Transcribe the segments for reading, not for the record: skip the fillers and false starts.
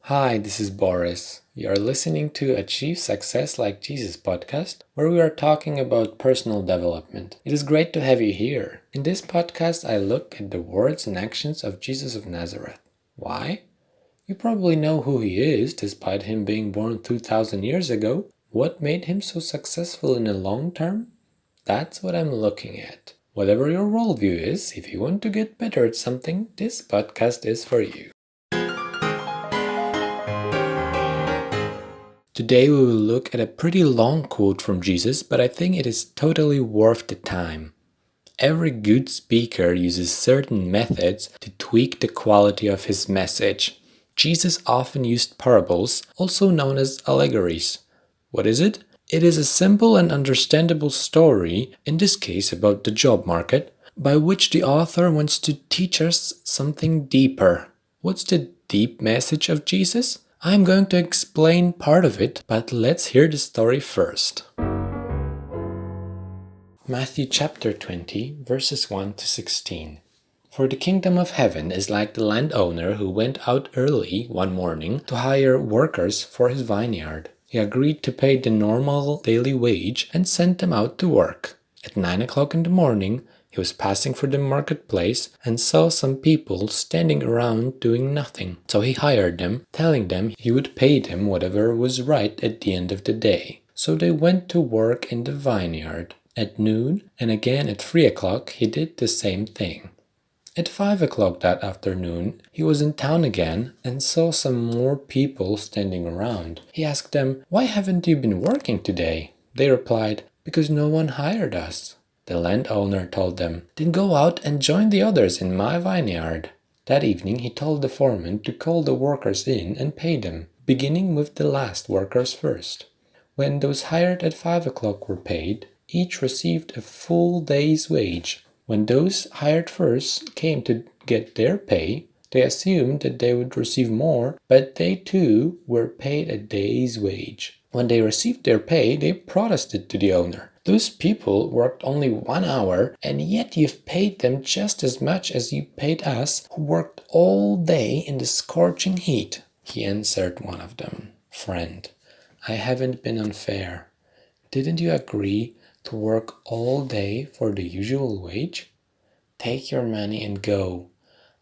Hi, this is Boris. You are listening to Achieve Success Like Jesus podcast, where we are talking about personal development. It is great to have you here. In this podcast, I look at the words and actions of Jesus of Nazareth. Why? You probably know who he is, despite him being born 2000 years ago. What made him so successful in the long term? That's what I'm looking at. Whatever your worldview is, if you want to get better at something, this podcast is for you. Today we will look at a pretty long quote from Jesus, but I think it is totally worth the time. Every good speaker uses certain methods to tweak the quality of his message. Jesus often used parables, also known as allegories. What is it? It is a simple and understandable story, in this case about the job market, by which the author wants to teach us something deeper. What's the deep message of Jesus? I'm going to explain part of it, but let's hear the story first. Matthew chapter 20, verses 1 to 16. For the kingdom of heaven is like the landowner who went out early one morning to hire workers for his vineyard. He agreed to pay the normal daily wage and sent them out to work. At 9 o'clock in the morning, he was passing through the marketplace and saw some people standing around doing nothing. So he hired them, telling them he would pay them whatever was right at the end of the day. So they went to work in the vineyard. At noon and again at 3 o'clock he did the same thing. At 5 o'clock that afternoon he was in town again and saw some more people standing around. He asked them, "Why haven't you been working today?" They replied, "Because no one hired us." The landowner told them, "Then go out and join the others in my vineyard." That evening he told the foreman to call the workers in and pay them, beginning with the last workers first. When those hired at 5 o'clock were paid, each received a full day's wage. When those hired first came to get their pay, they assumed that they would receive more, but they too were paid a day's wage. When they received their pay, they protested to the owner. "Those people worked only 1 hour, and yet you've paid them just as much as you paid us, who worked all day in the scorching heat." He answered one of them, "Friend, I haven't been unfair. Didn't you agree to work all day for the usual wage? Take your money and go.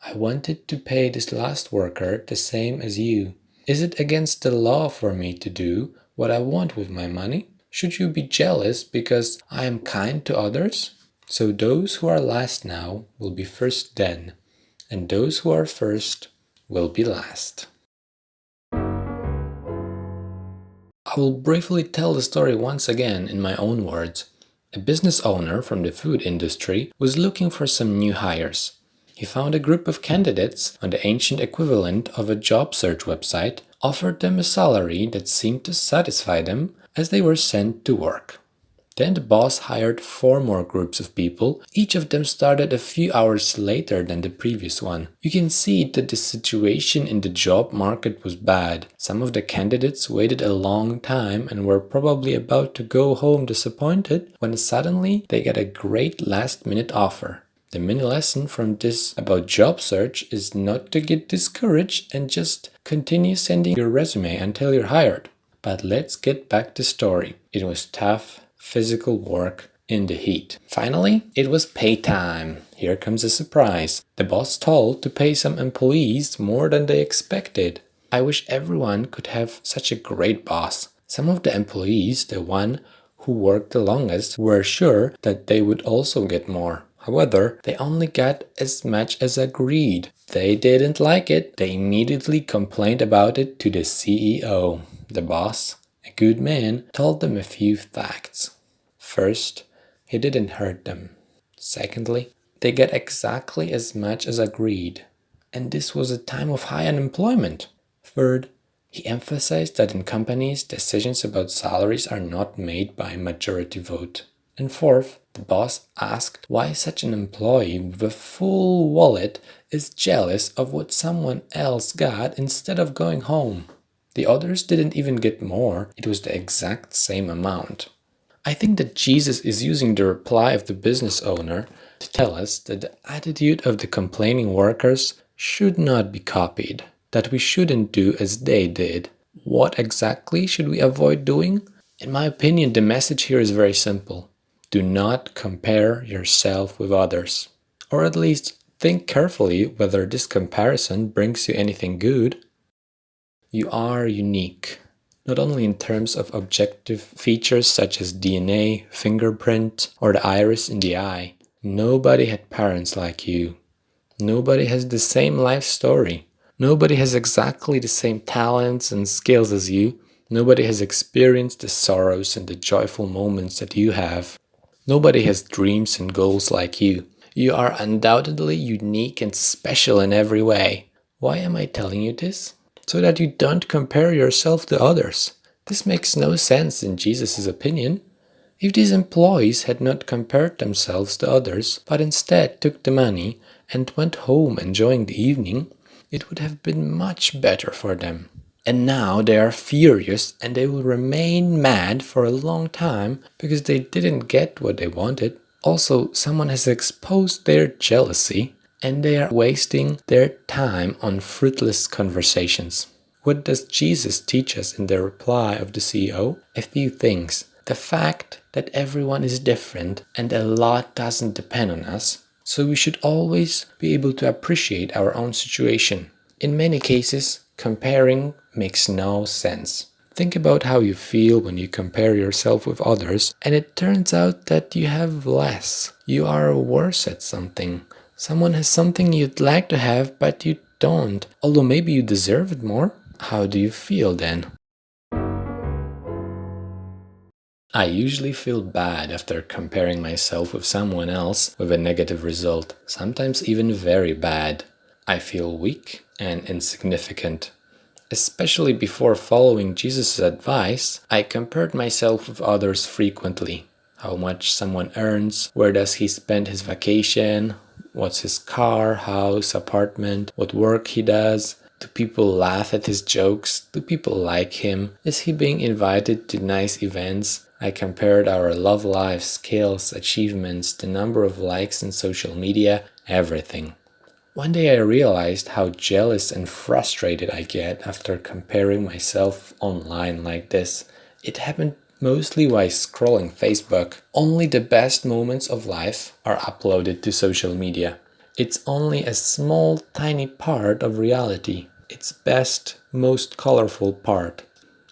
I wanted to pay this last worker the same as you. Is it against the law for me to do what I want with my money? Should you be jealous because I am kind to others? So those who are last now will be first then, and those who are first will be last." I will briefly tell the story once again in my own words. A business owner from the food industry was looking for some new hires. He found a group of candidates on the ancient equivalent of a job search website, offered them a salary that seemed to satisfy them as they were sent to work. Then the boss hired 4 more groups of people. Each of them started a few hours later than the previous one. You can see that the situation in the job market was bad. Some of the candidates waited a long time and were probably about to go home disappointed when suddenly they got a great last-minute offer. The mini lesson from this about job search is not to get discouraged and just continue sending your resume until you're hired. But let's get back to the story. It was tough physical work in the heat. Finally, it was pay time. Here comes a surprise. The boss told to pay some employees more than they expected. I wish everyone could have such a great boss. Some of the employees, the one who worked the longest, were sure that they would also get more. However, they only got as much as agreed. They didn't like it. They immediately complained about it to the CEO. The boss, a good man, told them a few facts. First, he didn't hurt them. Secondly, they get exactly as much as agreed, and this was a time of high unemployment. Third, he emphasized that in companies, decisions about salaries are not made by a majority vote. And fourth, the boss asked why such an employee with a full wallet is jealous of what someone else got instead of going home. The others didn't even get more, it was the exact same amount. I think that Jesus is using the reply of the business owner to tell us that the attitude of the complaining workers should not be copied. that we shouldn't do as they did. What exactly should we avoid doing? In my opinion, the message here is very simple. Do not compare yourself with others. Or at least think carefully whether this comparison brings you anything good. You are unique, not only in terms of objective features such as DNA, fingerprint, or the iris in the eye. Nobody had parents like you. Nobody has the same life story. Nobody has exactly the same talents and skills as you. Nobody has experienced the sorrows and the joyful moments that you have. Nobody has dreams and goals like you. You are undoubtedly unique and special in every way. Why am I telling you this? So that you don't compare yourself to others. This makes no sense in Jesus' opinion. If these employees had not compared themselves to others, but instead took the money and went home enjoying the evening, it would have been much better for them. And now they are furious and they will remain mad for a long time because they didn't get what they wanted. Also, someone has exposed their jealousy and they are wasting their time on fruitless conversations. What does Jesus teach us in the reply of the CEO? A few things. The fact that everyone is different and a lot doesn't depend on us, so we should always be able to appreciate our own situation. In many cases, comparing makes no sense. Think about how you feel when you compare yourself with others and it turns out that you have less. You are worse at something. Someone has something you'd like to have but you don't, although maybe you deserve it more. How do you feel then? I usually feel bad after comparing myself with someone else with a negative result, sometimes even very bad. I feel weak and insignificant. Especially before following Jesus' advice, I compared myself with others frequently. How much someone earns, where does he spend his vacation, what's his car, house, apartment, what work he does. Do people laugh at his jokes? Do people like him? Is he being invited to nice events? I compared our love life, skills, achievements, the number of likes in social media, everything. One day I realized how jealous and frustrated I get after comparing myself online like this. It happened mostly while scrolling Facebook. Only the best moments of life are uploaded to social media. It's only a small, tiny part of reality. Its best, most colorful part.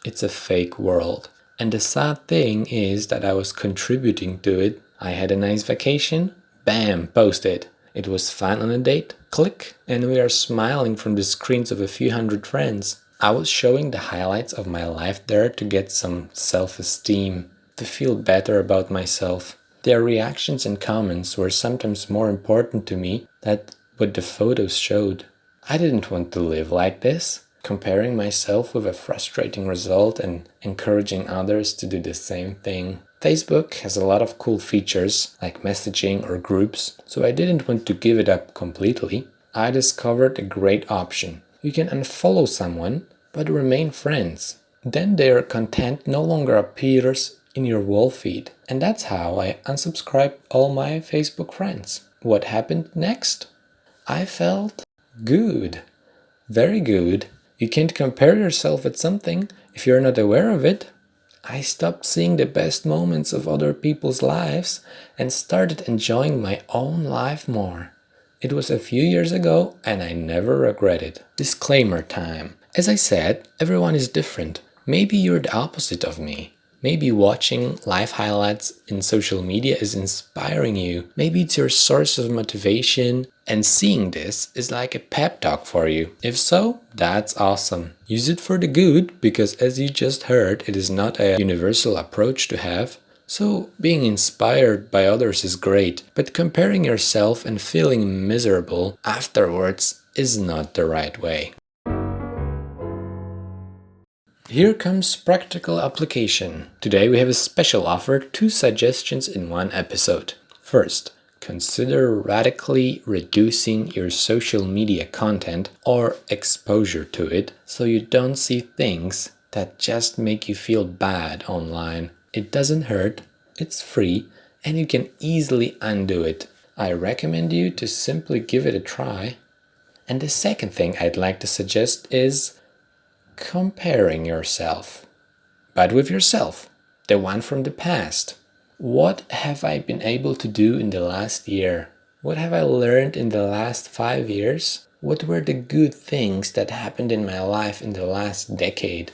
It's a fake world. And the sad thing is that I was contributing to it. I had a nice vacation, bam, posted. It was fun on a date, click, and we are smiling from the screens of a few hundred friends. I was showing the highlights of my life there to get some self-esteem, to feel better about myself. Their reactions and comments were sometimes more important to me than what the photos showed. I didn't want to live like this, comparing myself with a frustrating result and encouraging others to do the same thing. Facebook has a lot of cool features like messaging or groups, so I didn't want to give it up completely. I discovered a great option. You can unfollow someone, but remain friends. Then their content no longer appears in your wall feed. And that's how I unsubscribed all my Facebook friends. What happened next? I felt good. Very good. You can't compare yourself with something if you're not aware of it. I stopped seeing the best moments of other people's lives and started enjoying my own life more. It was a few years ago and I never regret it. Disclaimer time. As I said, everyone is different. Maybe you're the opposite of me. Maybe watching life highlights in social media is inspiring you. Maybe it's your source of motivation, and seeing this is like a pep talk for you. If so, that's awesome. Use it for the good, because as you just heard, it is not a universal approach to have. So, being inspired by others is great, but comparing yourself and feeling miserable afterwards is not the right way. Here comes practical application. Today we have a special offer, 2 suggestions in one episode. First, consider radically reducing your social media content or exposure to it so you don't see things that just make you feel bad online. It doesn't hurt, it's free, and you can easily undo it. I recommend you to simply give it a try. And the second thing I'd like to suggest is comparing yourself. But with yourself, the one from the past. What have I been able to do in the last year? What have I learned in the last 5 years? What were the good things that happened in my life in the last decade?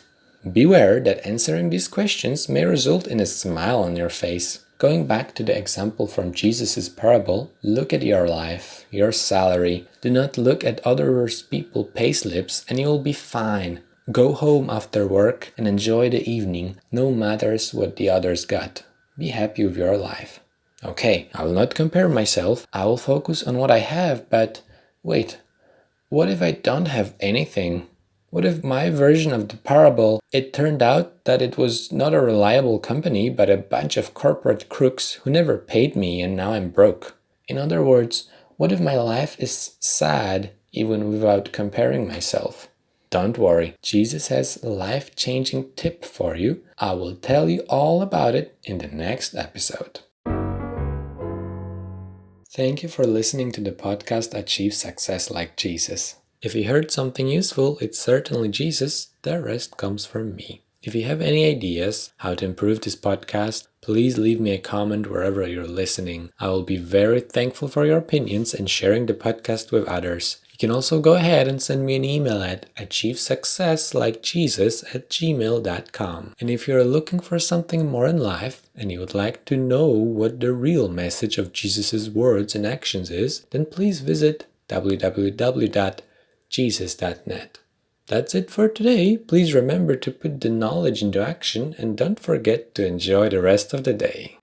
Beware that answering these questions may result in a smile on your face. Going back to the example from Jesus' parable, look at your life, your salary. Do not look at other people's payslips and you'll be fine. Go home after work and enjoy the evening, no matters what the others got. Be happy with your life. Okay, I will not compare myself. I will focus on what I have, but wait, what if I don't have anything? What if my version of the parable, it turned out that it was not a reliable company, but a bunch of corporate crooks who never paid me and now I'm broke? In other words, what if my life is sad even without comparing myself? Don't worry, Jesus has a life-changing tip for you. I will tell you all about it in the next episode. Thank you for listening to the podcast Achieve Success Like Jesus. If you heard something useful, it's certainly Jesus. The rest comes from me. If you have any ideas how to improve this podcast, please leave me a comment wherever you're listening. I will be very thankful for your opinions and sharing the podcast with others. You can also go ahead and send me an email at achievesuccesslikejesus@gmail.com. And if you're looking for something more in life and you would like to know what the real message of Jesus' words and actions is, then please visit www.jesus.net. That's it for today. Please remember to put the knowledge into action and don't forget to enjoy the rest of the day.